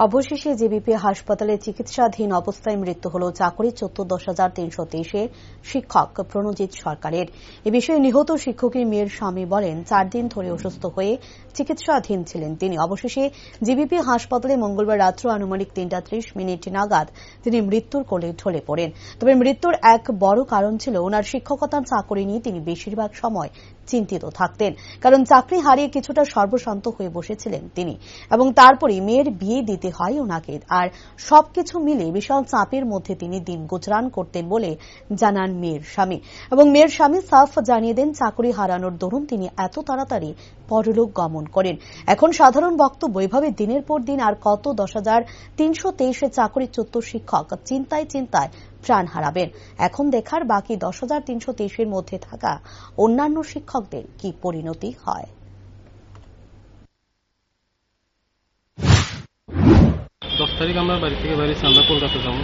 অবশেষে জেবিপি হাসপাতালে চিকিৎসাধীন অবস্থায় মৃত্যু হল চাকুরী ১৪,৩২৩ শিক্ষক প্রণজিৎ সরকারের। এ বিষয়ে নিহত শিক্ষকের মেয়ের স্বামী বলেন, ৪ দিন ধরে অসুস্থ হয়ে চিকিৎসাধীন ছিলেন তিনি। অবশেষে জেবিপি হাসপাতালে মঙ্গলবার রাত্র আনুমানিক ৩টা ৩০ নাগাদ তিনি মৃত্যুর কোলে ঢলে পড়েন। তবে মৃত্যুর এক বড় কারণ ছিল ওনার শিক্ষকতার চাকরি নিয়ে তিনি বেশিরভাগ সময় চিন্তিত থাকতেন, কারণ চাকরি হারিয়ে কিছুটা সর্বশান্ত হয়ে বসেছিলেন তিনি, এবং তারপরই মেয়ের বিয়ে দিতে হয় ওনাকে। আর সবকিছু মিলে বিশাল চাপের মধ্যে তিনি দিন গুজরান করতেন বলে জানান মেয়ের স্বামী। এবং মেয়ের স্বামী সাফ জানিয়ে দেন, চাকরি হারানোর দরুন তিনি এত তাড়াতাড়ি পরলোক গমন করেন। এখন সাধারণ বক্তব্য, এভাবে দিনের পর দিন আর কত 10,323 চাকরিচ্যুত শিক্ষক চিন্তায় চিন্তায় প্রাণ হারাবেন। এখন দেখার বাকি 10,323 মধ্যে থাকা অন্যান্য শিক্ষকদের কি পরিণতি হয়। 10 তারিখ আমরা বাড়ি থেকে বেরিয়েছি, আমরা কলকাতা যাবো,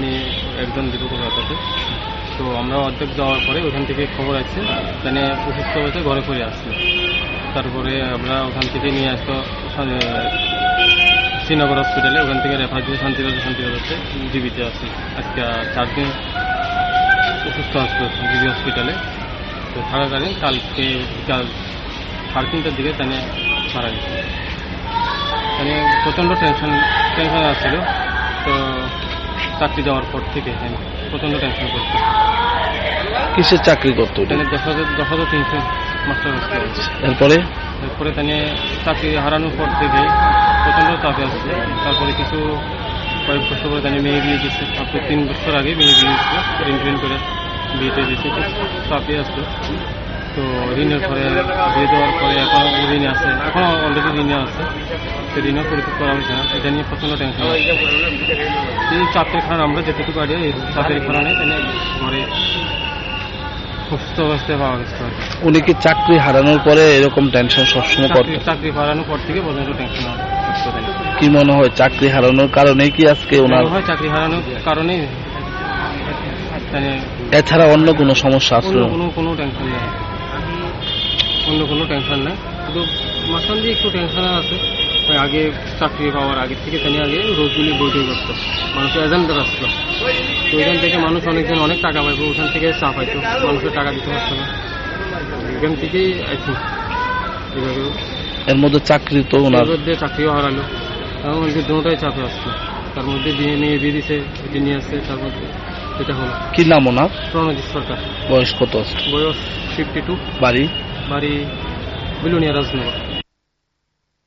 নিয়ে একজন দিব কলকাতাতে। তো আমরা অর্ধেক যাওয়ার পরে ওখান থেকে খবর আছে মানে অসুস্থ হয়েছে, ঘরে পড়ে আসছে। তারপরে আমরা ওখান থেকে নিয়ে আসতো শ্রীনগর হসপিটালে, ওখান থেকে রেফার দিয়ে শান্তিবাজাতে জীবিতে আছে। আজকে 4 দিন অসুস্থ আসতো জিবি হসপিটালে। তো থাকাকালীন কালকে বিকাল 3:30টার দিকে তানে মারা গেছে। মানে প্রচণ্ড টেনশন আসছিল। তো চাকরি যাওয়ার পর থেকে প্রচণ্ড টেনশন করতো। কিসের চাকরি করতো? 10,300 মাস্টার। এরপরে তানে চাকরি হারানোর পর থেকে প্রচণ্ড চাপে আসছে। তারপরে কয়েক বছর পরে তানে মেয়ে বিয়ে দিচ্ছে। তারপরে 3 বছর আগে মেয়ে বিয়ে দিচ্ছে, ঋণ করে বিয়েতে দিচ্ছে। চাপে আসতো। তো ঋণের পরে বিয়ে দেওয়ার পরে এখন ঋণে আছে, এখন অলরেডি ঋণে আছে। সে ঋণও পরিশোধ করা হয়েছে না, এটা নিয়ে প্রচণ্ড টেনশন। এই চাপের কারণে আমরা যেটুকু পারি এই চাপের কারণে ঘরে সুস্থ অবস্থায় পাওয়া গেছে। উনি কি চাকরি হারানোর পরে এরকম টেনশন সবসময় করতেন? চাকরি হারানোর পর থেকে প্রচণ্ড টেনশন। কি মনে হয় চাকরি হারানোর কারণে কি আজকে ওনার? চাকরি হারানোর কারণে, এছাড়া অন্য কোনো সমস্যা আসলো? কোনো টেনশন নেই, অন্য কোনো টেনশন নেই। শুধু মাঝখান দিয়ে একটু টেনশন আছে। আগে চাকরি পাওয়ার আগের থেকে তিনি আগে রোজগুলি বইটই করতো, মানুষের এজেন্ডা আসতো। তো ওইখান থেকে মানুষ অনেকজন অনেক টাকা পাইতো, ওখান থেকে চাপ পাইতো, মানুষের টাকা দিতে পারতো না। এখান থেকেই আছি এভাবে। এর মধ্যে চাকরি তো ওনার মধ্যে চাকরিও হারালো, এবং দুটোটাই চাপে আসতো। তার মধ্যে মেয়ে বিয়ে দিছে, এটি নিয়ে আসছে। তার মধ্যে এটা হলো। কি নাম ওনার? প্রণজিৎ সরকার। বয়স কত? বয়স 52। বাড়ি বিলুনিয়া রাজনগর।